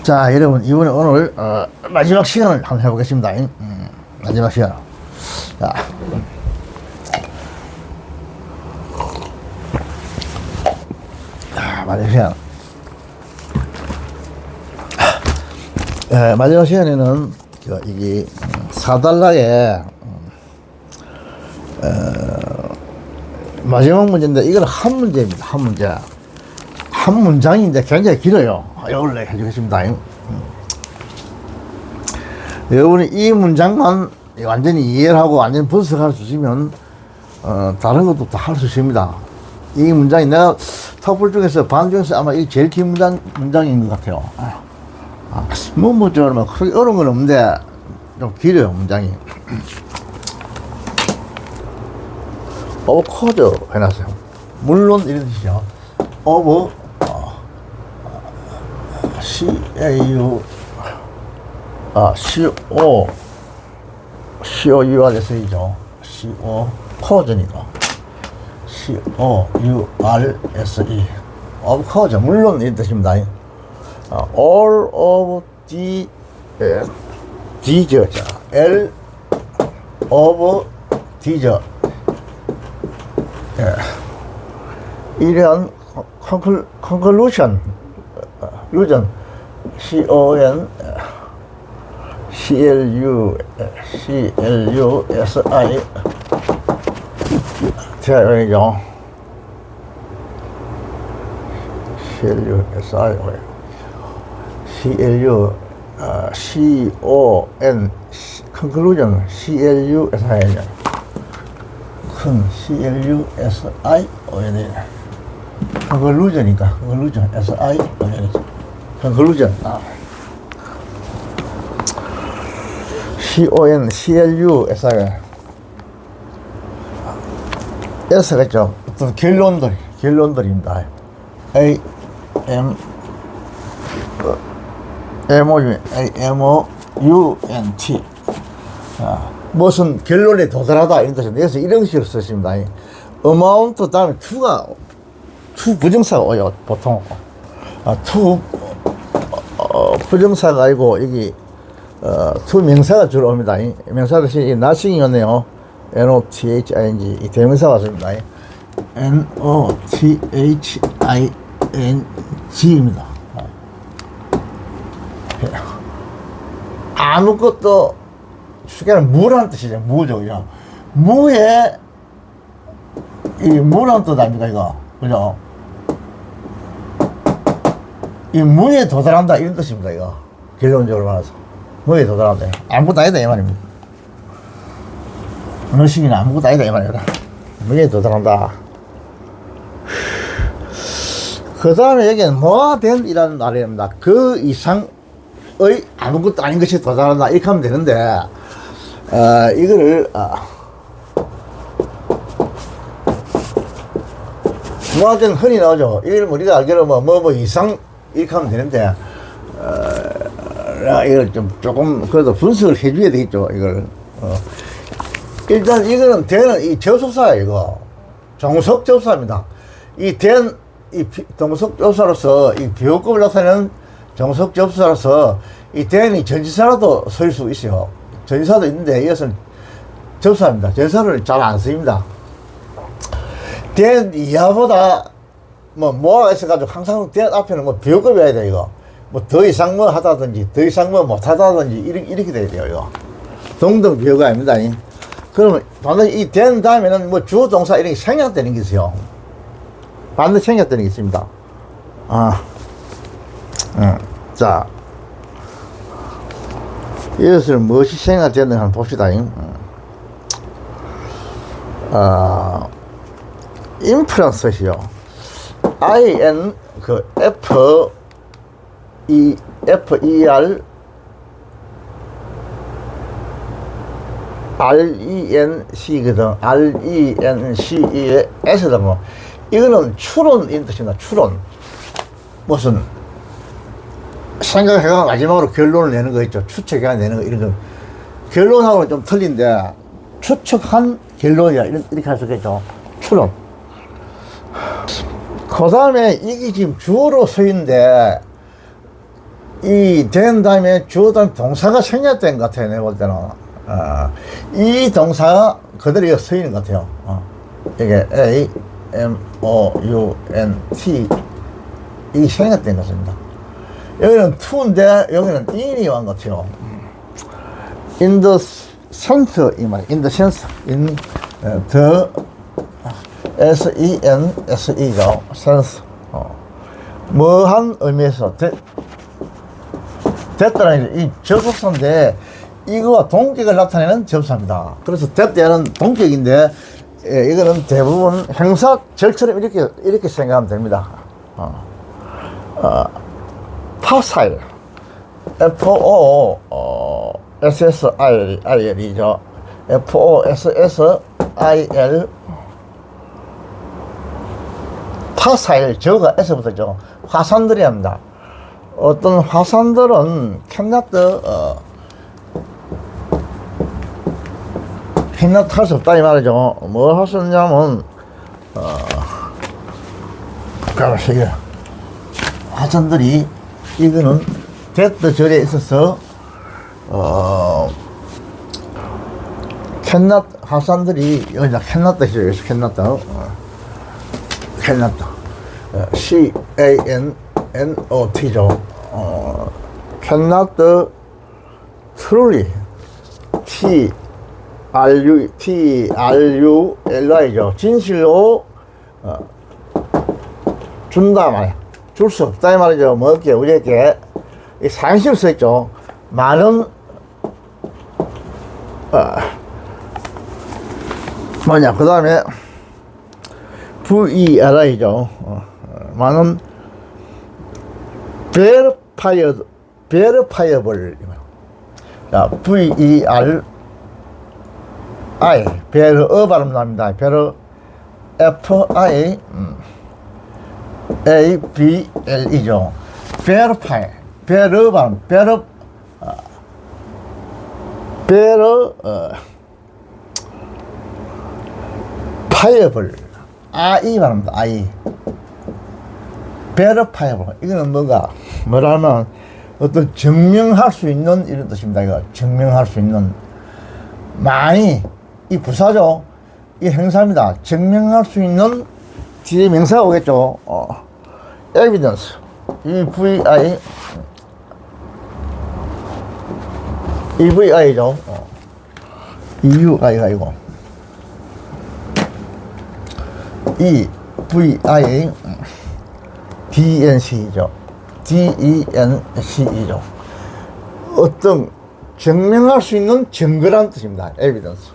자, 여러분, 이번에 오늘, 마지막 시간을 한번 해보겠습니다. 마지막 시간. 자. 마지막 시간. 마지막 시간에는, 이게, 4달러에, 마지막 문제인데, 이건 한 문제입니다. 한 문제. 한 문장인데 굉장히 길어요. 이걸 해주겠습니다. 여러분이 이 문장만 완전히 이해를 하고 완전히 분석할 수 있으면 다른 것도 다 할 수 있습니다. 이 문장이 내가 토플 중에서 반 중에서 아마 이 제일 긴 문장인 것 같아요. 그러면 크게 어려운 건 없는데 좀 길어요, 문장이. 오버코드 해놨어요. 물론 이런 뜻이죠. 오버 CAU COURSE죠. CO 코드니까 COURSE of course 물론 이 뜻입니다. all of the these L of these 이러한 conclusion CON CLUSI 제가 CLUSI CON conclusion CLUSI CLUSI conclusion이니까 conclusion SI conclusion CON CLUSI S가 있죠. 어떤 결론들입니다. A M MOUNT 무슨 결론에 도달하다 이런 뜻인데 여기서 이런 식으로 쓰십니다. amount 다음에 to가 to 부정사가 오요 보통 to 부정사가 아니고 여기 to 명사가 주로 옵니다. 명사 대신 nothingi었네요. NOTHING 이 대명사가 왔습니다. NOTHING입니다. 아무것도 쉽게는 무라는 뜻이죠. 무죠. 무에 이 무라는 뜻 아닙니까 이거 그죠? 이 무에 도달한다 이런 뜻입니다. 이거 결론적으로 말해서 무에 도달한다. 아무것도 아니다 이 말입니다. 어느 시기는 아무것도 아니다 이 말입니다. 무에 도달한다. 그 다음에 여기는 뭐가 된 이라는 말입니다. 그 이상의 아무것도 아닌 것이 도달한다 이렇게 하면 되는데 이거를 뭐하든 흔히 나오죠. 이걸 우리가 알기로 뭐 이상 이렇게 하면 되는데 이걸 좀 조금 그래도 분석을 해줘야 되겠죠. 이걸 일단 이거는 대는 이 접속사예요. 이거 종속 접속사입니다. 이 동속 접속사로서 이 비호급을 나타내는 종속 접속사로서 이 대는 전치사라도 쓸 수 있어요. 전치사도 있는데 이것은 접속사입니다. 전치사를 잘 안 씁니다. 된 이하보다 뭐가 있어가지고 항상 된 앞에는 비호급이 와야 돼 이거. 더 이상 뭐 하다든지 더 이상 뭐 못하다든지 이렇게 돼야 돼요 이거. 동등 비호가 아닙니다. 그러면 반드시 이 된 다음에는 주어 동사 이렇게 생략되는 게 있어요. 반드시 생략되는 게 있습니다. 자 이것을 무엇이 생략되는가 한번 봅시다. 인프런스요. IN FER RENC거든. RENCE의 S다 뭐. 이거는 추론인 뜻입니다. 추론. 무슨 생각해가 마지막으로 결론을 내는 거 있죠. 추측해가 내는 거 이런 거. 결론하고는 좀 틀린데 추측한 결론이야 이렇게 할 수 있겠죠. 추론. 그 다음에 이게 지금 주어로 서 있는데 이 된 다음에 주어진 동사가 생략된 것 같아요. 내가 볼 때는. 이 동사가 그대로 쓰이는 것 같아요. 이게 A, M, O, U, N, T. 이게 생략된 것입니다. 여기는 to인데, 여기는 in이 온 것 같아요. In the sense, 이 말, in the sense, in the S-E-N-S-E죠. sense. 뭐한 의미에서 됐다는 이 접속사인데 이거와 동격을 나타내는 접속사입니다. 그래서 됐다는 동격인데 이거는 대부분 형사절처럼 이렇게 생각하면 됩니다. 파사일 F-O-S-S-I-L이죠. F-O-S-S-I-L 파사일 저가 S부터죠. 화산들이 합니다. 어떤 화산들은 캔나트 할 수 없다 이 말이죠. 뭘 할 수 없냐면 이게 화산들이 이거는 데트 절에 있어서 캔나트 화산들이 여기다 캔나트죠. 여기서 캔나트 C-A-N-N-O-T죠. cannot truly T-R-U-L-I죠. 진실로 준다 말이야. 줄 수 없다 이 말이죠. 뭐게 우리에게 이 상식을 써있죠. 많은 뭐냐 그 다음에 VERI죠. 많은 verifiable. 자, VERI, 베르 발음 납니다. 베르 FI ABL이죠. verify, 베르 발음, verifiable, I 발음입니다. I. verifiable. 이거는 뭐라면 어떤 증명할 수 있는 이런 뜻입니다. 이거 증명할 수 있는 많이 이 부사죠. 이 행사입니다. 증명할 수 있는 뒤에 명사가 오겠죠. evidence. EVI죠. EUI가 이거. EVI DNC죠. DENCE죠. 어떤 증명할 수 있는 증거란 뜻입니다. evidence.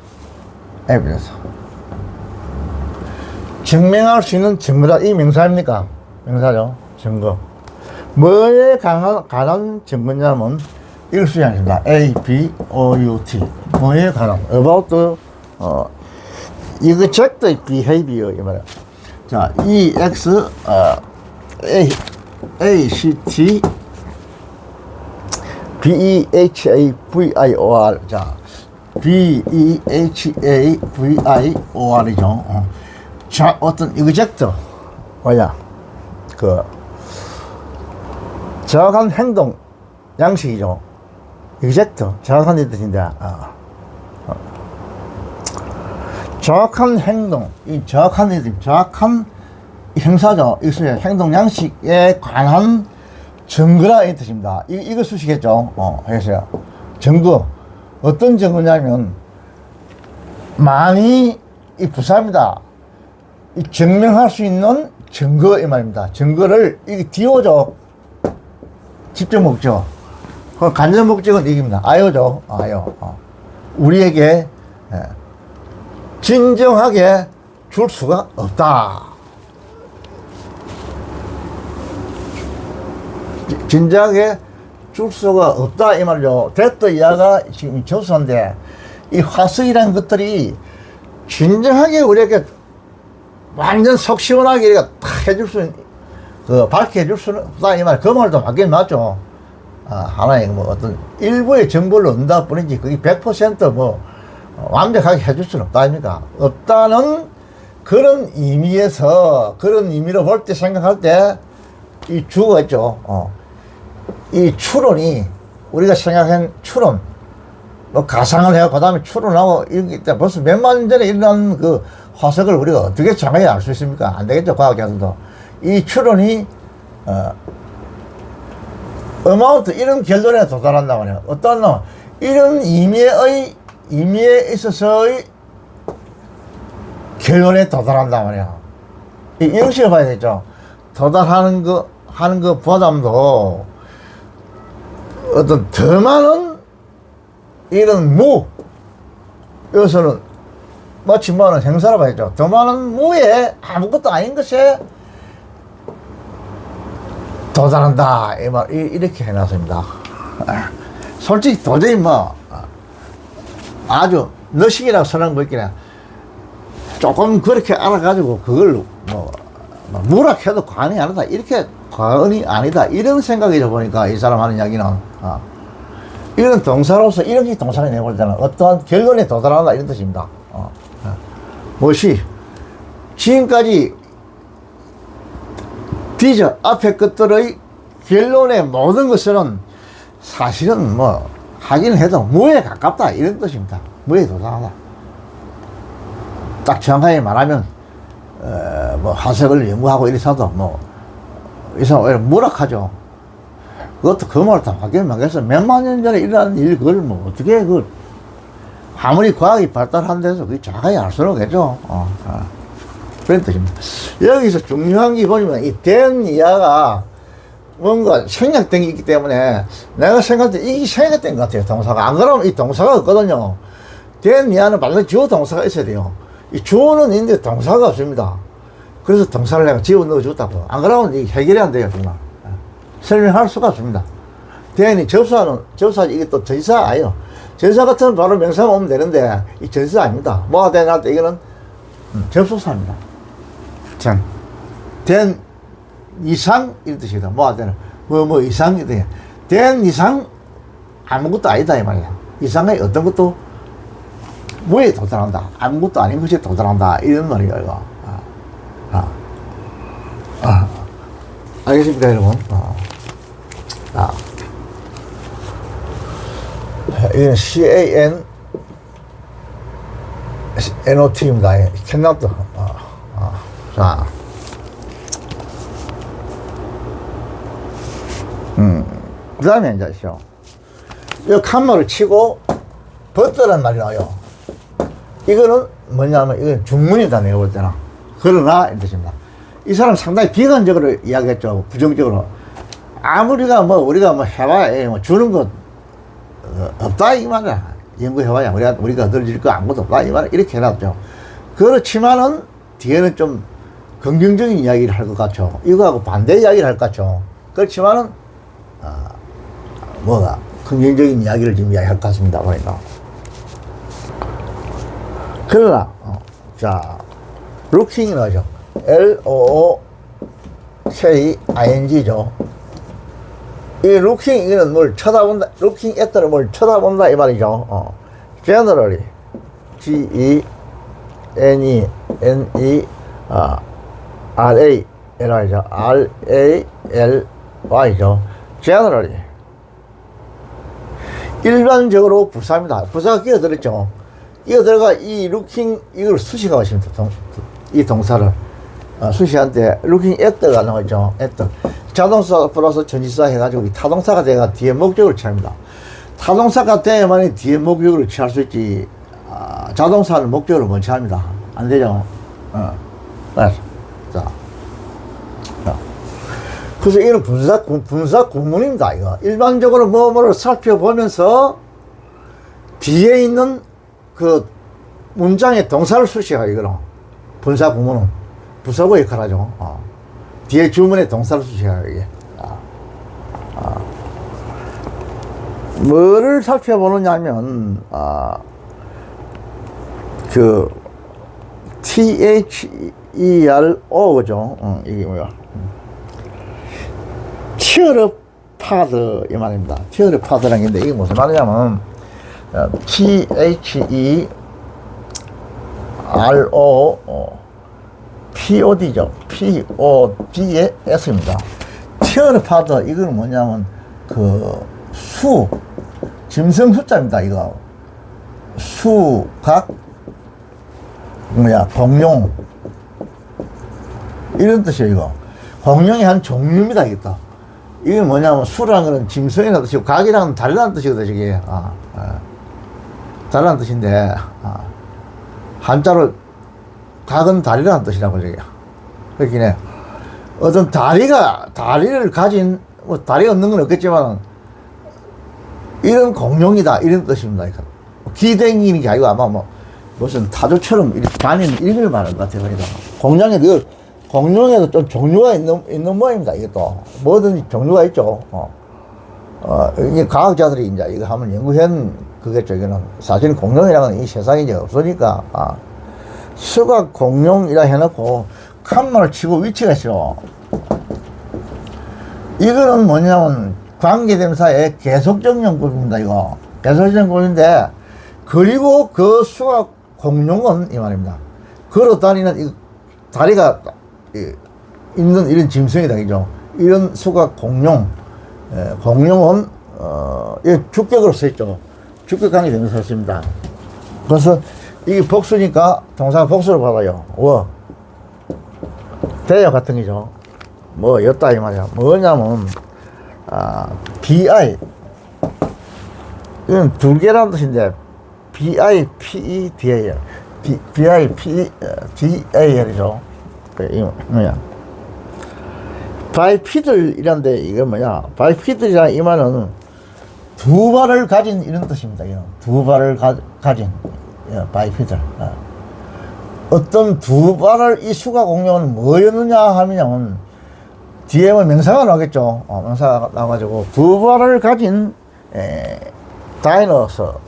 증명할 수 있는 증거라 이 명사입니까? 명사죠. 증거. 뭐에 관한 증거냐면 이걸 수행합니다. A-B-O-U-T. 뭐에 관한 about the exact behavior 이 말이야. 자, EX ACT BEHAVIOR. 자, BEHAVIOR이죠. 자, 어떤 exact 뭐야 그 정확한 행동 양식이죠. exact 정확한 뜻인데 정확한 행동, 이 정확한 뜻, 정확한 형사죠. 이것은 행동 양식에 관한 증거라 이 뜻입니다. 이거 쓰시겠죠. 해서요. 증거. 어떤 증거냐면, 많이 이 부사입니다. 이 증명할 수 있는 증거 이 말입니다. 증거를 이게 디오죠. 직접 목적. 간접 목적은 이깁니다. 아요죠. 아요. 우리에게 진정하게 줄 수가 없다. 진정하게 줄 수가 없다 이 말이죠. 데트 이하가 지금 접수인데 이 화석이라는 것들이 진정하게 우리에게 완전 속 시원하게 이렇게 탁 해줄 수, 밝게 해줄 수는 없다 이 말. 그 말도 맞긴 맞죠. 하나의 뭐 어떤 일부의 정보를 얻는다 뿐이지 그게 100% 완벽하게 해줄 수는 없다 아닙니까? 없다는 그런 의미에서, 그런 의미로 볼 때 생각할 때 이 주어가 있죠. 이 추론이, 우리가 생각한 추론, 뭐 가상을 해서 그 다음에 추론하고, 이게 벌써 몇만 년 전에 일어난 그 화석을 우리가 어떻게 정확히 알 수 있습니까? 안 되겠죠, 과학자들도. 이 추론이, 어마운트, 이런 결론에 도달한단 말이야. 어떤 놈, 이런 임의에 있어서의 결론에 도달한단 말이야. 이 형식을 봐야 되죠. 도달하는 거, 하는 거 보담도 어떤 더 많은 이런 여기서는 마치 뭐는 행사를 봐야죠. 더 많은 무에 아무것도 아닌 것에 도달한다. 이렇게 해놨습니다. 솔직히 도저히 뭐, 아주 너식이라고 선언한 거 있긴 해. 조금 그렇게 알아가지고 그걸 뭐 무락해도 과언이 아니다. 이렇게 과언이 아니다. 이런 생각이다 보니까 이 사람 하는 이야기는, 이런 동사로서 이런 동사를 내볼 때는 어떠한 결론에 도달한다. 이런 뜻입니다. 무엇이 지금까지 뒤져 앞에 것들의 결론의 모든 것은 사실은 뭐 하긴 해도 무에 가깝다. 이런 뜻입니다. 무에 도달하다. 딱 정확하게 말하면 뭐 화석을 연구하고 이래서도 뭐 이 사람 왜 무락하죠. 그것도 그 말을 다 막혀서 몇만 년 전에 일어난 일, 그걸 뭐 어떻게 아무리 과학이 발달한 데서 그게 정확하게 알 수는 없겠죠. 그런 뜻입니다. 여기서 중요한 게 보면 이 된 이하가 뭔가 생략된 게 있기 때문에 내가 생각할 때 이게 생략된 것 같아요. 동사가. 안 그러면 이 동사가 없거든요. 된 이하는 반드시 주어 동사가 있어야 돼요. 이 주어는 있는데 동사가 없습니다. 그래서 동사를 내가 지어 넣어줬다고. 안 그러면 이게 해결이 안 돼요, 정말. 설명할 수가 없습니다. 대안이 접수하지, 이게 또 전사 아니에요. 전사 같은 바로 명사가 오면 되는데, 이 전사 아닙니다. 뭐가 되나 할 때 이거는 접수사입니다. 참. 된 이상, 이런 뜻이다. 뭐가 되나. 뭐 이상, 이런. 된 이상, 아무것도 아니다, 이 말이야. 이상의 어떤 것도 무에 도달한다. 아무것도 아닌 것에 도달한다. 이런 말이야, 이거. 알겠습니까, 여러분? 이건 CANNOT입니다. 캔낫도. 자. 그 다음에 이제, 이 칸마를 치고, 벗더란 말이 나와요. 이거는 뭐냐면, 이건 중문이다, 내가 볼 때는. 그러나, 이 뜻입니다. 이 사람 상당히 비관적으로 이야기했죠. 부정적으로. 아무리가 우리가 해봐야, 주는 것, 없다, 이 말이야. 연구해봐야. 우리가 늘릴 거 아무것도 없다, 이 말이야. 이렇게 해놨죠. 그렇지만은, 뒤에는 좀 긍정적인 이야기를 할 것 같죠. 이거하고 반대 이야기를 할 것 같죠. 그렇지만은, 긍정적인 이야기를 지금 이야기할 것 같습니다. 보니까. 그러나, 자, 루킹이 나오죠. LOOKING죠. 이 루킹, 이거는 뭘 쳐다본다, 루킹 애들을 뭘 쳐다본다, 이 말이죠. generally, GENERALY죠. RALY죠. generally. 일반적으로 부사입니다. 부사가 끼어들었죠. 끼어들어가 이 루킹, 이걸 수식하고 있습니다. 이 동사를. 수시한테 루킹 애트가 나오죠. 애트. 자동사 플러스 전치사 해가지고 이 타동사가 돼가 뒤에 목적을 취합니다. 타동사가 돼야만이 뒤에 목적을 취할 수 있지. 자동사는 목적을 못 취합니다. 안 되죠. 그래서 이는 분사 구문입니다. 이거 일반적으로 뭐뭐를 살펴보면서 뒤에 있는 그 문장의 동사를 수식해요. 이거는 분사 구문은 부사고 역할을 하죠. 뒤에 주문의 동사를 수식해요. 이게 뭐를 살펴보느냐 하면 그 THERO 그죠? 이게 뭐야? 티어르파드 이 말입니다. 티어르파드라는 게 있는데 이게 무슨 말이냐면 THERO POD죠. POD의 S입니다. 티어르파드 이거는 뭐냐면 짐승 숫자입니다, 이거. 수, 각, 공룡. 이런 뜻이에요, 이거. 공룡이 한 종류입니다, 이것도. 이게 뭐냐면, 수라는 건 짐승이라는 뜻이고, 각이라는 달라는 뜻이거든, 저게. 달라는 뜻인데, 한자로 각은 다리라는 뜻이라고, 저게. 그렇긴 해. 어떤 다리를 가진, 뭐, 다리가 없는 건 없겠지만, 이런 공룡이다, 이런 뜻입니다. 기댕기는 게 아니고 아마 무슨 타조처럼 이렇게 다니는 이걸 말하는 것 같아요. 공룡에도 좀 종류가 있는 모양입니다. 이것도. 뭐든지 종류가 있죠. 이게 과학자들이 이제 이거 한번 연구한 그겠죠. 이거는 사실 공룡이라는 이 세상에 이제 없으니까, 수각 공룡이라 해놓고 칸만을 치고 위치가 있어. 이거는 뭐냐면 관계대명사의 계속적 용법입니다, 이거. 계속적 용법인데, 그리고 그 수각 공룡은 이 말입니다. 걸어 다니는 이 다리가 있는 이런 짐승이다, 그죠? 이런 수각 공룡, 공룡은, 주격으로 써있죠. 주격 관계대명사 씁니다. 그래서 이게 복수니까 동사가 복수를 받아요. 대여 같은 거죠. 였다, 이 말이야. 뭐냐면, BI. 이건 두 개라는 뜻인데, BI, PE, DAL. BI, PE, DAL이죠. 이거 뭐야. 바이피들이란데, 이거 뭐야. 바이피들이란 이 말은 두 발을 가진 이런 뜻입니다. 이거. 두 발을 가진. 바이피들. 어떤 두 발을 이 수가 공룡은 뭐였느냐 하면, 뒤에 명사가 나오겠죠. 명사가 나와가지고, 두 발을 가진, 다이너죠.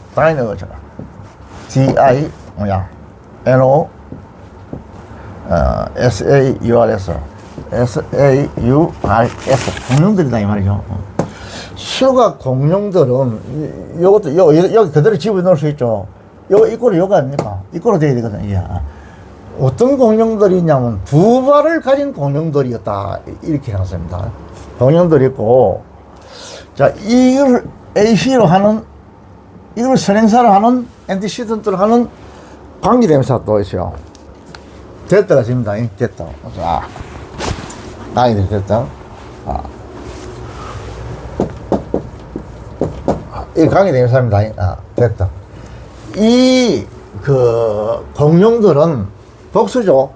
D-I, N-O, S-A-U-R-S. S-A-U-R-S. 공룡들이다, 이 말이죠. 수각 공룡들은, 요것도, 여기 그대로 집어넣을 수 있죠. 이꼴이 요가 아닙니까? 이꼴로 돼야 되거든, 이게. 어떤 공룡들이 있냐면 두 발을 가진 공룡들이었다, 이렇게 해놨습니다. 공룡들이 있고, 자, 이걸 AC로 하는, 이걸 선행사로 하는, 엔티시던트로 하는 관계대명사 또 있어요. 됐다가 집니다. 됐다. 자, 나이 됐다. 이 관계대명사입니다. 됐다. 공룡들은 복수죠.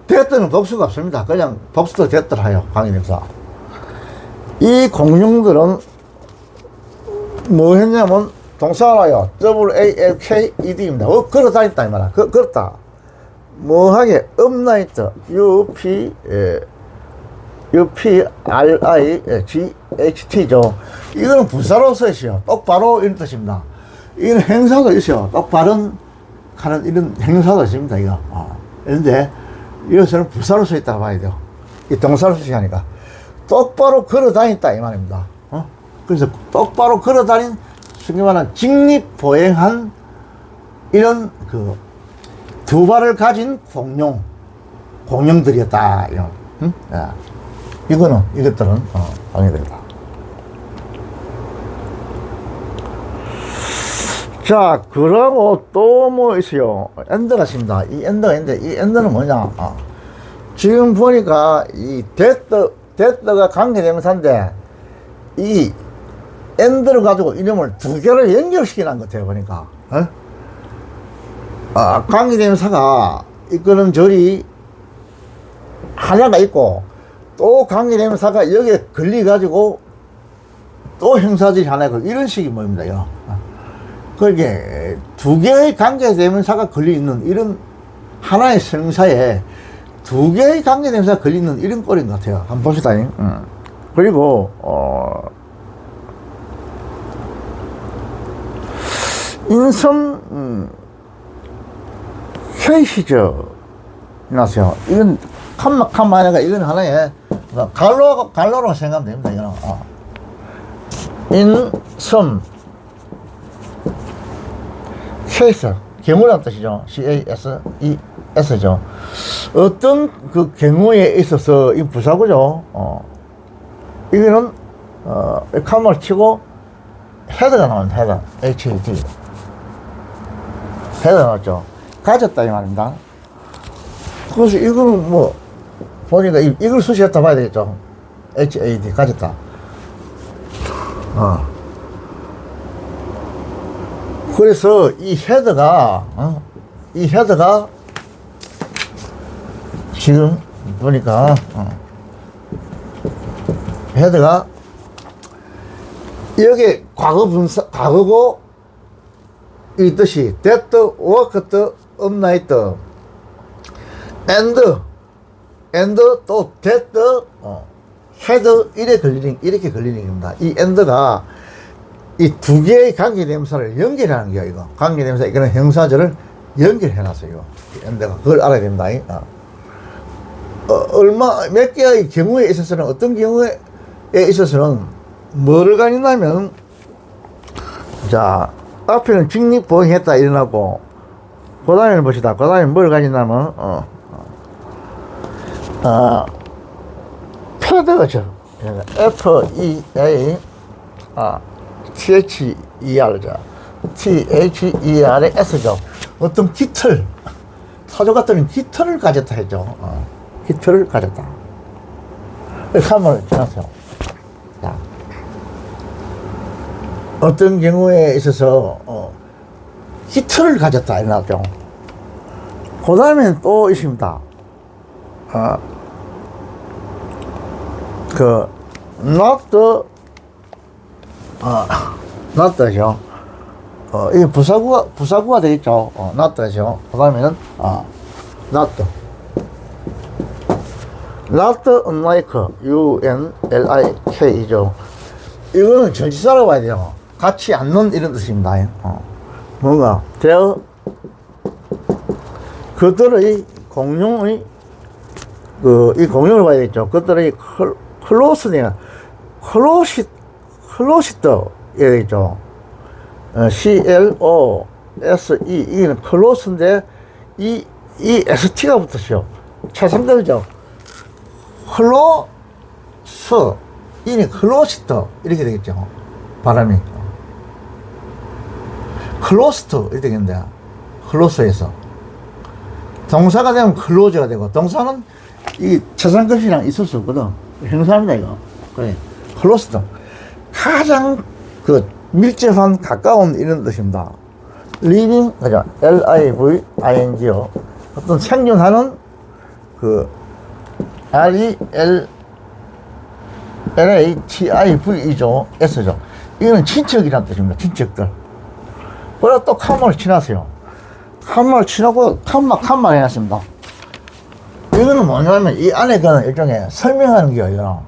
됐다는 복수가 없습니다. 그냥 복수도 됐더라 해요, 관계대명사. 이 공룡들은 뭐 했냐면 동사가요. WALKED입니다. 걸어 다녔다, 이 말이야. 걸었다. 뭐하게, upnight, UPRIGHT죠. 이거는 부사로서 있어요. 똑바로 이런 뜻입니다. 이건 행사도 있어요. 똑바른 하는 이런 행사도 있습니다, 이거. 그런데 이것은 부사로서 있다고 봐야 돼요. 이 동사로서 하니까. 똑바로 걸어 다녔다, 이 말입니다. 그래서 똑바로 걸어 다닌, 쉽게 말하면 직립보행한 이런 두 발을 가진 공룡들이었다, 이런. 이것들은, 방해된다. 자, 그러고 또 뭐 있어요? 엔더가 있습니다. 이 엔더가 있는데, 이 엔더는 뭐냐? 지금 보니까 이 데드가 관계대명사인데, 이 엔더를 가지고 이름을 두 개를 연결시키는 것 같아요, 보니까. 관계대명사가 이끄는 절이 하나가 있고, 또 관계대명사가 여기에 걸려가지고 또 형사절이 하나 있고, 이런 식이 뭐입니다, 이거. 그게 두 개의 관계대명사가 걸려있는 이런 하나의 성사에 두 개의 관계대명사가 걸려있는 이런 꼴인 것 같아요. 한번 봅시다. 그리고 인성 케이시죠. 나세요. 이건 칸마가 이건 하나의 갈로로 생각하면 됩니다. 이거는 인성 케이스, 경우라는 뜻이죠. CASES죠. 어떤 그 경우에 있어서 이 부사구죠. 이거는 컴을 치고 헤드가 나옵니다. 헤드. HAD. 헤드가 나왔죠. 가졌다, 이 말입니다. 그래서 이거는 뭐, 보니까 이걸 수시했다 봐야 되겠죠. HAD, 가졌다. 그래서 이 헤드가, 지금 보니까, 헤드가, 여기 과거고, 이 뜻이, that, worked, upnight, and 또 that, had, 이렇게 걸리는 겁니다. 이 and가, 이 두 개의 관계대명사를 연결하는 거야, 이거. 관계대명사, 이거는 형사절을 연결해놨어요. 이 and가. 그걸 알아야 됩니다. 몇 개의 경우에 있어서는, 어떤 경우에 있어서는, 뭐를 가진다면, 자, 앞에는 직립보행했다, 일어나고, 그 다음에는 봅시다. 그 다음에 뭘 가진다면, 패드죠. FEA, THER죠. THERS죠. 어떤 깃털, 사조 같은 깃털을 가졌다 했죠. 깃털을 가졌다. 한번 지났어요. 자, 어떤 경우에 있어서 깃털을 가졌다 이렇게 나왔죠. 그 다음에 또 있습니다. not죠. 이게 부사구가 되겠죠. not죠. 그 다음에는, not unlike, unlik이죠. 이거는 전치사라고 봐야 돼요. 같이 않는 이런 뜻입니다. 뭔가, 그들의 공룡의, 이 공룡을 봐야 되겠죠. 그들의 클로스네요. 클로시드, 이랬죠. CLOSE, 이게는 클로스인데, 이 ST가 붙었죠. 차상대죠. 클로스, 이는 클로시드, 이렇게 되겠죠. 발음이. 클로스트, 이렇게 되겠는데, 클로스에서. 동사가 되면 클로즈가 되고, 동사는 이 차상급이랑 있을 수 없거든. 형사입니다, 이거. 그래. 클로스트. 가장 밀접한 가까운 이런 뜻입니다. living, 그죠? LIVING요. 어떤 생존하는 RELATIVE죠. S죠. 이거는 친척이라는 뜻입니다. 친척들. 그리고 또 컴마를 치놨어요. 컴마를 치놓고 컴마 해놨습니다. 이거는 뭐냐면 이 안에 거는 일종의 설명하는 거예요.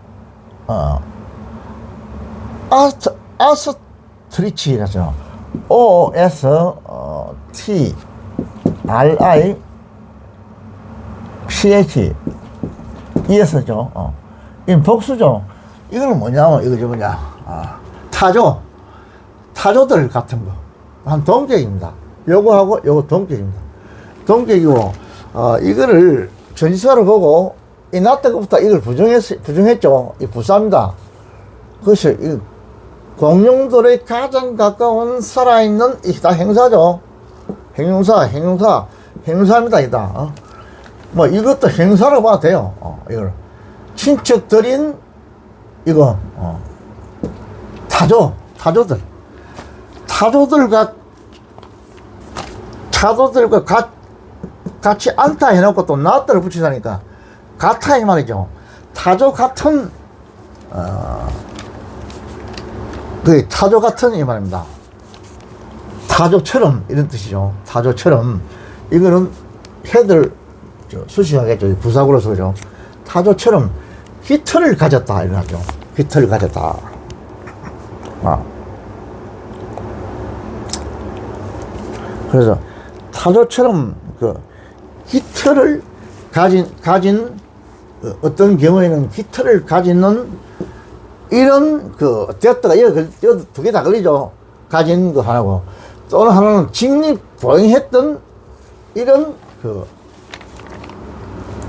아스트리치라죠. OSTRICH ES죠. 이건 복수죠. 이거는 뭐냐면 이거죠 뭐냐. 타조들 같은 거. 한 동격입니다. 요거하고 요거 동격입니다. 동격이고 이거를 전치사를 보고 이 나때부터 이걸 부정했죠. 이 부사입니다. 그것이 이 공룡들의 가장 가까운 살아있는 이 다 행사죠. 행사입니다. 이다. 뭐 이것도 행사로 봐도 돼요. 이걸 친척들인 이거 타조들과 같이 안타 해놓고 또 나트를 붙이자니까 같아 이 말이죠. 타조 같은 타조 같은 이 말입니다. 타조처럼 이런 뜻이죠. 타조처럼 이거는 헤드를 수식하겠죠. 부사구로서 그죠. 타조처럼 깃털을 가졌다 이러죠. 깃털을 가졌다. 그래서 타조처럼 깃털을 가진 어떤 경우에는 깃털을 가지는 이런 데트가 여기 두 개 다 걸리죠. 가진 거 하나고 또 하나는 직립보행했던 이런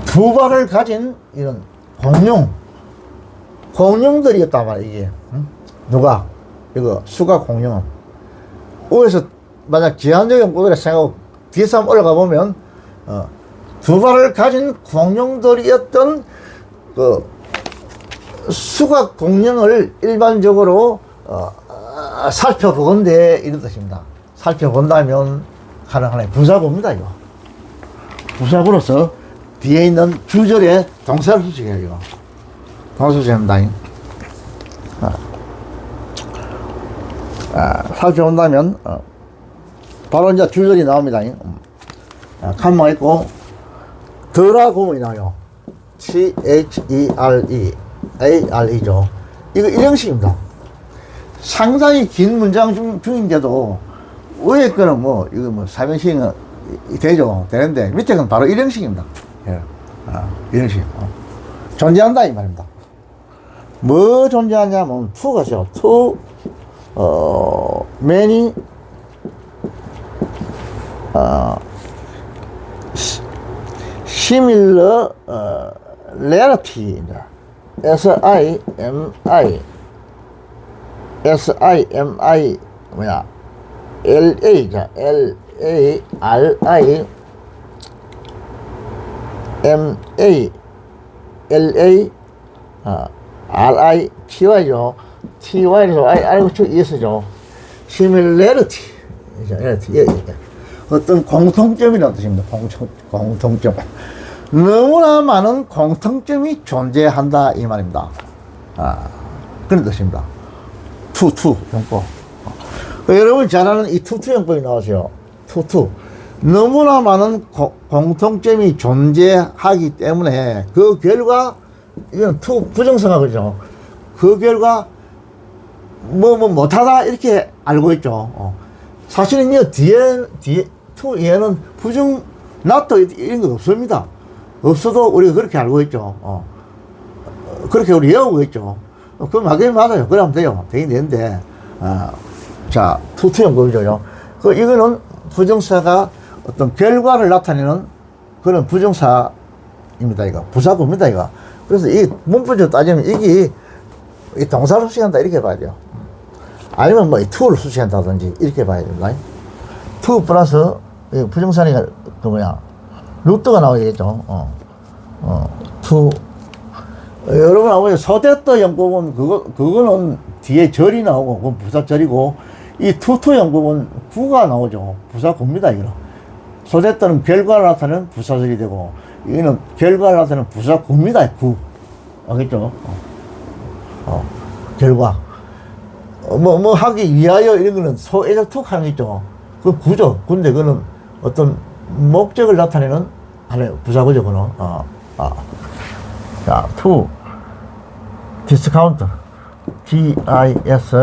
두 발을 가진 이런 공룡들이었단 말이야 이게. 응? 누가? 이거 수가 공룡은. 위에서 만약 제한적인 고기라 생각하고 뒤에서 한번 올라가 보면, 두 발을 가진 공룡들이었던 그 수각 공룡을 일반적으로 살펴보건대 이런 뜻입니다. 살펴본다면 하나의 부사구입니다. 이거 부사구로서 뒤에 있는 주절에 동사를 수식해요. 이거 동사 수식합니다. 살펴본다면 바로 이제 주절이 나옵니다. 칸만 있고 드라곰이 나와요. T-H-E-R-E A-R-E죠. 이거 일형식입니다. 상당히 긴 문장 중인데도 위에 거는 뭐 이거 뭐 삼형식은 되는데 밑에 건 바로 일형식입니다. 예. 일형식. 존재한다 이 말입니다. 뭐 존재하냐면 to가죠. to many similar reality S-I-M-I 뭐야 L-A L-A-R-I M-A L-A R-I-T-Y죠. T-Y에서 알고 ES죠. Similarity 어떤 공통점이라는 뜻입니다. 공통점. 너무나 많은 공통점이 존재한다 이 말입니다. 그런 뜻입니다. 투 용법. 여러분 잘 아는 이 투 용법이 나오세요. 투 너무나 많은 공통점이 존재하기 때문에 그 결과 이건 투 부정성하고죠. 그 결과 뭐 못하다 이렇게 알고 있죠. 사실은 이 뒤에 투에는 부정 not 이런 거 없습니다. 없어도 우리가 그렇게 알고 있죠. 그렇게 우리 외우고 있죠. 그럼 막연히 맞아요. 그러면 돼요. 되긴 되는데, 자, 투투형 거죠. 이거는 부정사가 어떤 결과를 나타내는 그런 부정사입니다. 이거. 부사구입니다. 이거. 그래서 이 문법적으로 따지면 이게 동사를 수식한다. 이렇게 봐야 돼요. 아니면 뭐 to를 수식한다든지 이렇게 봐야 됩니다. to 플러스 부정사니까 그 뭐야. 루트가 나오겠죠. to. 여러분, 아버지, 소대떠 연법은, 그거는 뒤에 절이 나오고, 그건 부사절이고, 이 투투 연법은 구가 나오죠. 부사구입니다, 이거. 소대떠는 결과를 나타내는 부사절이 되고, 이거는 결과를 나타내는 부사구입니다, 구. 알겠죠? 결과. 하기 위하여 이런 거는 소애적 툭 하는 거 있죠. 그 구죠. 근데 그거는 어떤 목적을 나타내는 하나의 부사구죠, 그거는. 자, to discount D-I-S-C-O-U-N-T죠.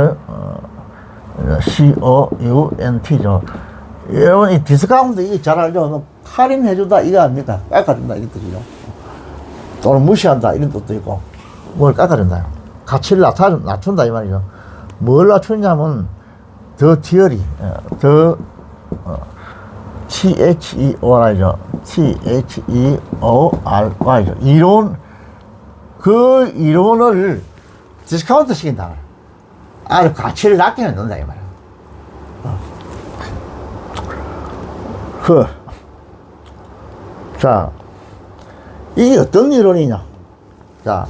여러분, 이 디스카운트 이게 잘 알죠? 할인해주다 이거 아닙니까? 깎아준다 이런 뜻이죠. 또는 무시한다 이런 뜻도 있고, 뭘 깎아준다. 가치를 낮춘다 이 말이죠. 뭘 낮추냐면 더 티어리, 더 T-H-E-O-R이죠. T-H-E-O-R-Y죠. 이론, 그 이론을 디스카운트 시킨다. 아주 가치를 낮게 넣는다, 이 말이야. 자, 이게 어떤 이론이냐. 자,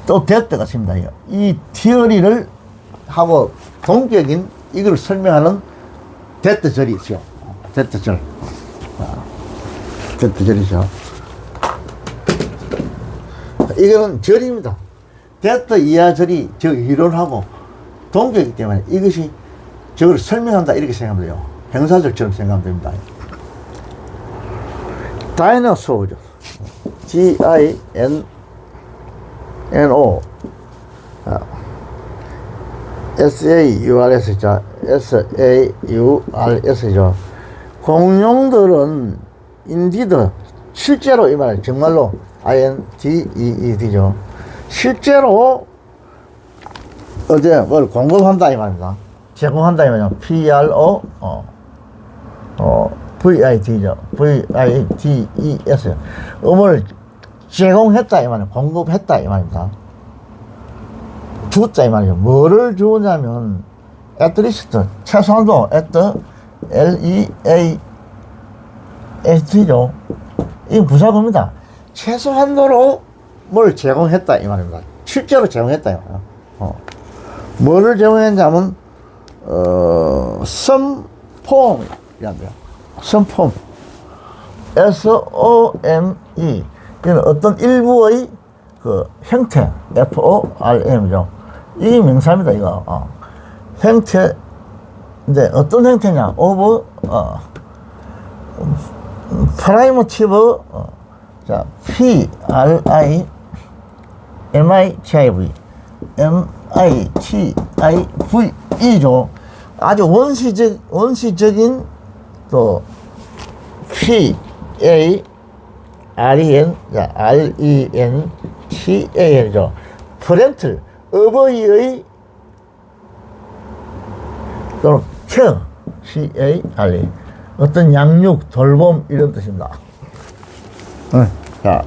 또 데트가 있습니다. 이 티어리를 하고 동격인 이걸 설명하는 데트절이 있어요. 데트절. 데트절이죠. 이거는 절입니다. 데트 이하절이 저 이론하고 동격이기 때문에 이것이 저걸 설명한다 이렇게 생각하면 돼요. 형사절처럼 생각하면 됩니다. 다이너소우죠. D-I-N-N-O S-A-U-R-S죠. S-A-U-R-S죠. 공룡들은 인디드 실제로 이 말 정말로 I-N-D-E-E-D죠. 실제로 어제 뭘 공급한다 이 말입니다. 제공한다 이 말이죠. P-R-O V-I-D죠. V-I-D-E-S. 음을 제공했다 이 말이에요. 공급했다 이 말입니다. 주자 이 말이죠. 뭐를 주냐면 at least 최소한도 at least죠. 이거 부사구입니다. 최소한도로 뭘 제공했다 이 말입니다. 실제로 제공했다 이 말이야. 뭐를 제공했냐면 some form이란데요. some form SOME 이는 어떤 일부의 그 형태 FORM이죠. 이 명사입니다 이거. 형태인데 어떤 형태냐 of primitive 자 PRIMITIV죠. 아주 원시적인 또 RENTAL이죠. parental 어버이의 또는 care CARE 어떤 양육 돌봄 이런 뜻입니다. 자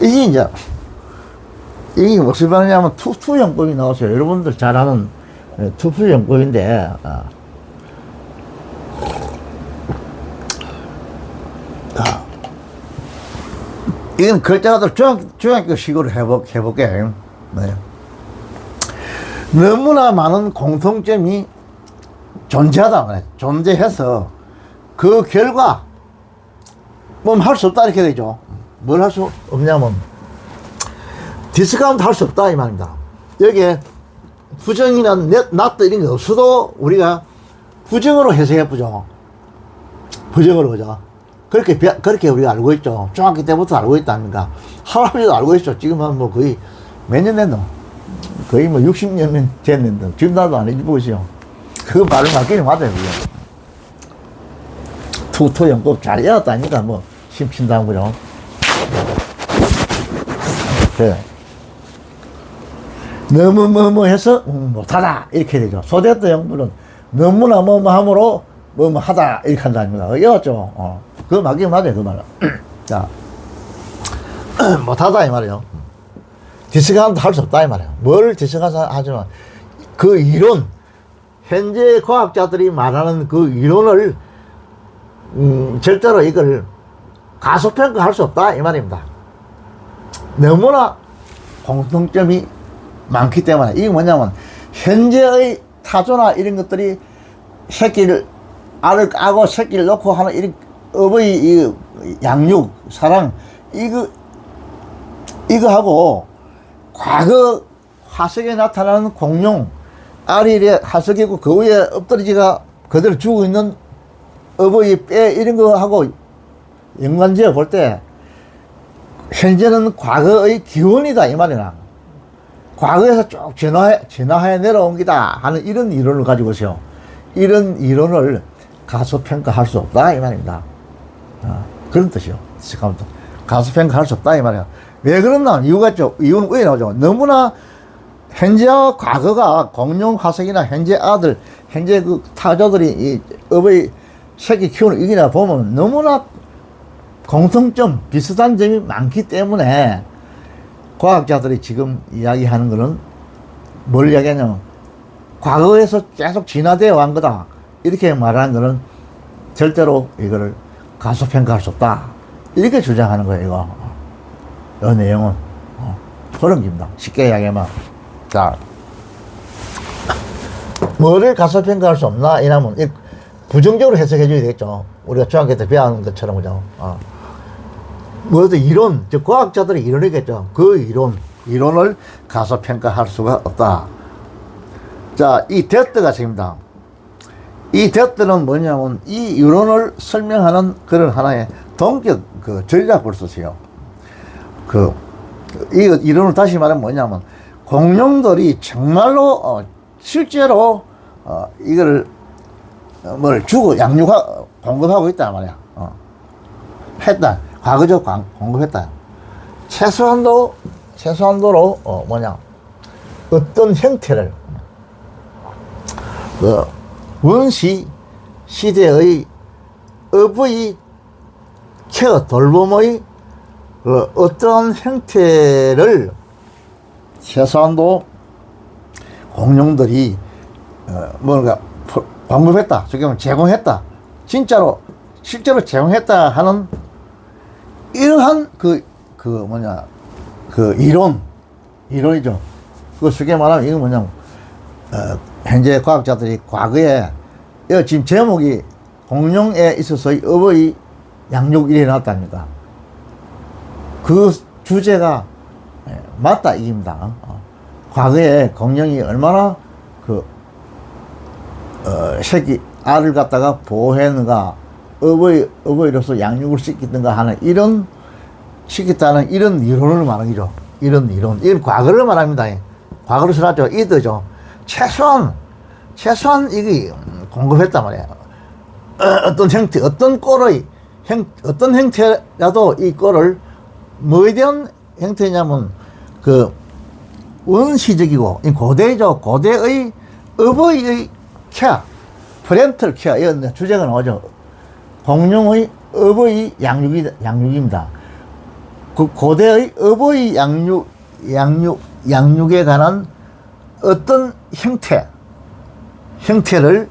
이게 무슨 말이냐면 투영법이 나왔어요. 여러분들 잘 아는 투영법인데 이건 글자가들 중학교식으로 해볼게. 네. 너무나 많은 공통점이 존재하다. 존재해서 그 결과 뭐 할 수 없다 이렇게 되죠. 뭘 할 수 없냐면 디스카운트 할 수 없다 이 말입니다. 여기에 부정이나 낫다 이런 게 없어도 우리가 부정으로 해석해보죠. 부정으로 보죠. 그렇게 우리가 알고 있죠. 중학교 때부터 알고 있다 아닙니까? 할아버지도 알고 있죠. 지금 한 뭐 거의 몇 년 됐노? 거의 뭐 60년 됐는데 지금 나도 안 해주고 있어요. 그 말을 맡기는 맞아요. 투영법 잘 외웠다니까 뭐 심친다고 그죠. 그래. 너무 뭐뭐 해서 못하다 이렇게 되죠. 소대도 영부는 너무나 뭐뭐 함으로 뭐뭐 하다 이렇게 한다 아닙니까? 외웠죠. 그거 맞긴 맞아요. 그 말은. 자 못하다 이 말이에요. 디스카운트 할 수 없다 이 말이에요. 뭘 디스카운트 하지만 그 이론 현재 과학자들이 말하는 그 이론을 절대로 이걸 가소평가할 수 없다 이 말입니다. 너무나 공통점이 많기 때문에 이게 뭐냐면 현재의 타조나 이런 것들이 새끼를 알을 까고 새끼를 놓고 하는 이런 어버이 이 양육 사랑 이거하고 과거 화석에 나타나는 공룡 알이 화석이고 그 위에 엎드리지가 그대로 죽어 있는 어버이 뼈 이런 거하고 연관지어 볼 때 현재는 과거의 기원이다 이 말이나 과거에서 쭉 진화해 내려온 기다 하는 이런 이론을 가지고 있어요. 이런 이론을 가소평가할 수 없다 이 말입니다. 그런 뜻이요. 가소평가할 수 없다 이 말이야. 왜 그런가? 이유가 있죠. 이유는 왜 나오죠? 너무나 현재와 과거가 공룡 화석이나 현재 아들, 현재 그 타조들이 이 어버이 새끼 키우는 이기나 보면 너무나 공통점, 비슷한 점이 많기 때문에 과학자들이 지금 이야기하는 거는 뭘 이야기하냐면 과거에서 계속 진화되어 온 거다. 이렇게 말하는 거는 절대로 이거를 가소평가할 수 없다. 이렇게 주장하는 거예요, 이거. 이 내용은. 그런 겁니다. 쉽게 이야기하면. 자, 뭐를 가소평가할 수 없나? 이라면, 부정적으로 해석해 줘야 되겠죠. 우리가 중학교 때 배우는 것처럼, 그죠? 뭐든 이론, 즉, 과학자들의 이론이겠죠. 그 이론을 가소평가할 수가 없다. 자, 이 데트가 책입니다. 이 데트는 뭐냐면, 이 이론을 설명하는 그런 하나의 동격, 전략을 쓰세요. 이 이론을 다시 말하면 뭐냐면, 공룡들이 정말로, 실제로, 이걸, 공급하고 있단 말이야. 했다. 과거적 공급했다. 최소한도로, 어떤 형태를, 원시 시대의 어부의 케어 돌봄의 어떤 형태를 최소한도 공룡들이 뭔가 공급했다, 저기 하면 제공했다, 진짜로 실제로 제공했다 하는 이러한 그 이론이죠. 그 쉽게 말하면 이건 뭐냐면 현재 과학자들이 과거에 지금 제목이 공룡에 있어서의 어버이 양육이 일어났답니다. 그 주제가 맞다 이깁니다. 과거에 공룡이 얼마나 새끼 알을 갖다가 보호했는가, 어버이로서 양육을 시키든가 하는 시켰다는 이런 이론을 말하는 거죠. 이런 과거를 말합니다. 과거를 써놨죠. 이거죠. 최소한 이게 공급했단 말이에요. 어떤 형태, 어떤 형태라도 이 꼴을 뭐에 대한 형태냐면 원시적이고 고대죠. 고대의 어버이의 케어, 프렌털 케어, 이런 주제가 나오죠. 공룡의 어버이 양육입니다. 그 고대의 어버이 양육에 관한 어떤 형태를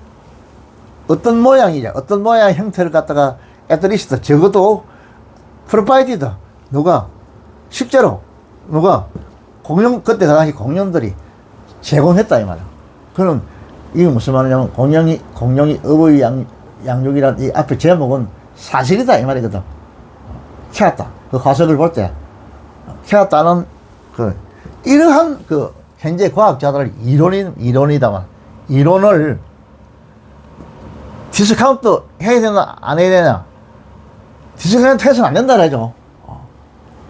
어떤 모양이냐, 어떤 모양의 형태를 갖다가 애들이시다. 적어도 프로바이디드 실제로 그때 당시 공룡들이 제공했다 이 말이야. 그럼 이게 무슨 말이냐면 공룡이 어버이 양육이란 이 앞에 제목은 사실이다 이 말이거든. 캐왔다. 그 화석을 볼 때 캐왔다는 이러한 현재 과학자들의 이론이다만, 이론을 디스카운트 해야 되나 안 해야 되나, 디스카운트 해서는 안 된다 그러죠.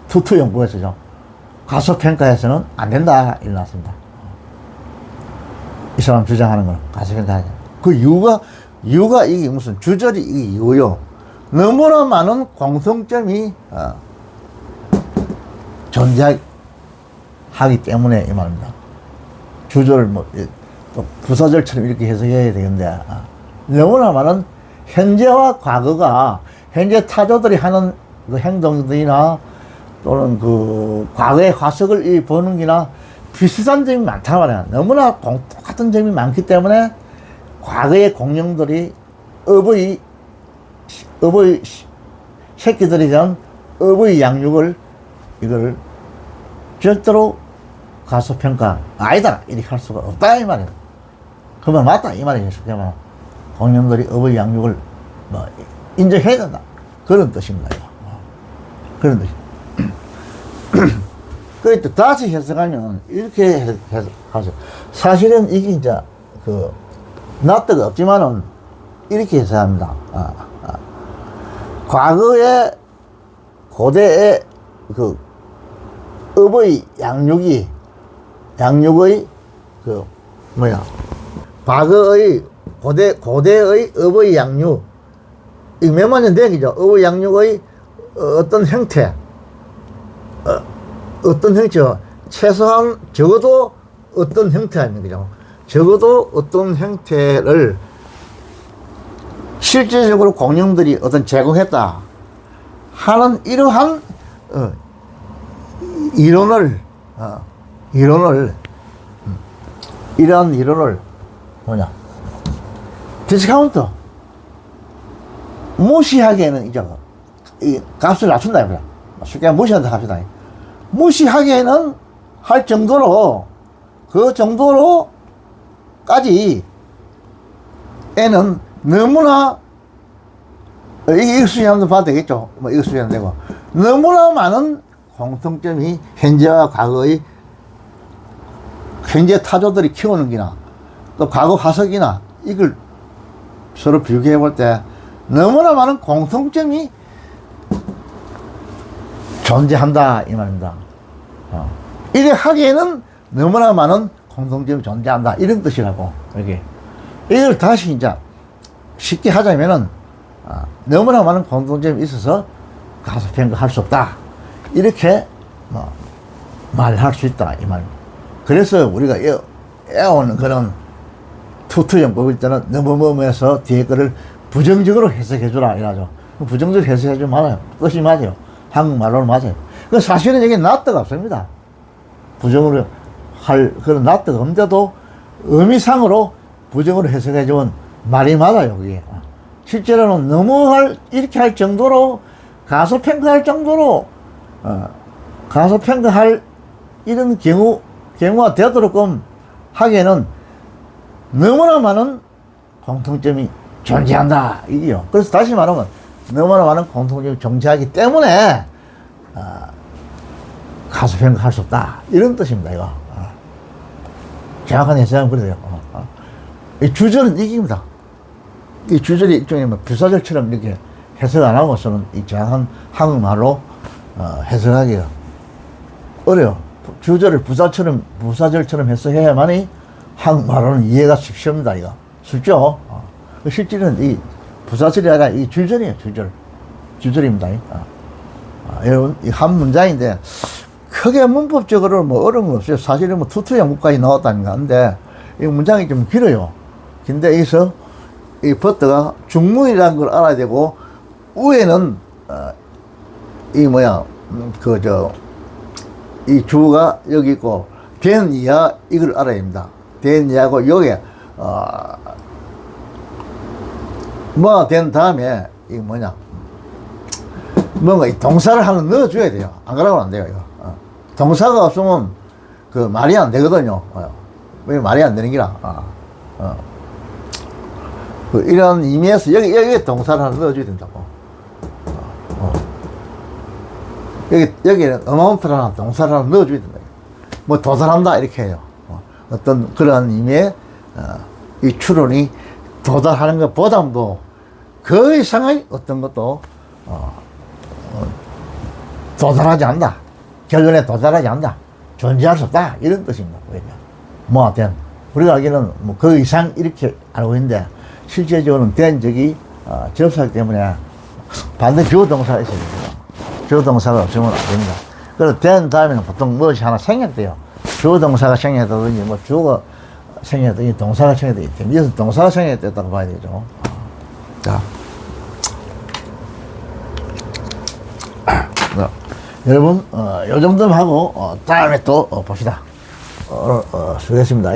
투투 연구에서죠. 가소평가에서는 안 된다 일어났습니다. 이 사람 주장하는 거는 가소평가. 그 이유가 이게 무슨 주저리 이게 이유요. 너무나 많은 공통점이 존재하기 때문에 이 말입니다. 주저를 또 부사절처럼 이렇게 해석해야 되는데, 너무나 많은 현재와 과거가, 현재 타조들이 하는 그 행동들이나 또는 과거의 화석을 보는 게나 비슷한 점이 많단 말이야. 너무나 똑같은 점이 많기 때문에 과거의 공룡들이 어버이 새끼들에 대한 어버이 양육을 이걸 절대로 가소평가 아니다 이렇게 할 수가 없다 이 말이야. 그 말 맞다 이 말이에요. 쉽게 말하면 공룡들이 어버이 양육을 인정해야 된다 그런 뜻입니다. 그런 뜻. 그러니까 다시 해석하면 이렇게 해석하죠. 사실은 이게 이제 납득 없지만은 이렇게 해석합니다. 과거에 고대의 어버이 양육의 과거의 고대의 어버이 양육, 이 몇만 년 된 거죠. 어버이 양육의 어떤 형태, 최소한 적어도 어떤 형태 아닌 거죠. 적어도 어떤 형태를 실질적으로 공룡들이 어떤 제공했다 하는 이러한 이론을 디스카운트 무시하기에는 이제 이 값을 낮춘다 이거야. 쉽게 무시한다 합시다. 무시하기에는 할 정도로 그 정도로까지 애는 너무나 이게 익수하면 봐도 되겠죠. 익수하면 되고 너무나 많은 공통점이 현재와 과거의 현재 타조들이 키우는 기나 또 과거 화석이나 이걸 서로 비교해 볼 때 너무나 많은 공통점이 존재한다 이 말입니다. 이래 하기에는 너무나 많은 공통점이 존재한다 이런 뜻이라고. 이걸 다시 이제 쉽게 하자면은 너무나 많은 공통점이 있어서 가소평가할 수 없다 이렇게 말할 수 있다 이 말입니다. 그래서 우리가 애오는 그런 투투연법일 때는 너무해서 뒤에 거를 부정적으로 해석해 주라 이러죠. 부정적으로 해석해 주면 맞아요. 뜻이 맞아요. 한국말로는 맞아요. 그 사실은 여기 납득 없습니다. 부정으로 할 그런 낯뜨가 없는데도 의미상으로 부정으로 해석해 주면 말이 맞아요, 그게. 실제로는 너무 이렇게 할 정도로 가소 평가할 정도로, 가소 평가할 이런 경우가 되도록끔 하기에는 너무나 많은 공통점이 존재한다, 이게요. 그래서 다시 말하면 너무나 많은 공통점이 존재하기 때문에, 가소 평가할 수 없다. 이런 뜻입니다, 이거. 정확한 해석은 그래요. 이 주절은 이깁니다. 이 주절이 일종의 뭐 부사절처럼 이렇게 해석 안 하고서는 이 정확한 한국말로 해석하기가 어려워. 주절을 부사절처럼 해석해야만이 한국말로는 이해가 쉽습니다, 이거. 쉽죠? 실제는 이 부사절이 아니라 이 주절이에요, 주절. 주절입니다. 여러분, 이 한 문장인데, 크게 문법적으로 뭐 어려운 건 없어요. 사실은 뭐 투투양국까지 나왔다는 거 하는데, 이 문장이 좀 길어요. 근데 여기서 이 버터가 중문이라는 걸 알아야 되고, 위에는, 이 주가 여기 있고, 된 이하 이걸 알아야 됩니다. 된 이하고, 요게, 뭐가 된 다음에, 이게 뭐냐. 뭔가 이 동사를 하나 넣어줘야 돼요. 안 그러면 안 돼요, 이거. 동사가 없으면 그 말이 안 되거든요. 왜 말이 안 되는 기라. 그 이런 의미에서 여기에 동사를 하나 넣어줘야 된다고. 여기에는 어마운트라는 동사를 하나 넣어줘야 된다. 뭐 도달한다 이렇게 해요. 어떤 그러한 의미의 이 추론이 도달하는 것보다도 그 이상의 어떤 것도 도달하지 않는다. 결론에 도달하지 않는다. 존재할 수 없다. 이런 뜻입니다. 뭐 하여튼 우리가 알기는 뭐 그 이상 이렇게 알고 있는데 실제적으로는 된 적이 접사하기 때문에 반드시 주어 동사가 있어야 됩니다. 주어 동사가 없으면 안 됩니다. 그래서 된 다음에는 보통 무엇이 하나 생략돼요. 주어 동사가 생략되든지 뭐 주어가 생략되든지 동사가 생략되기 때문에 이것은 동사가 생략됐다고 봐야 되죠. 자, 여러분, 요 정도만 하고, 다음에 또 봅시다. 수고했습니다.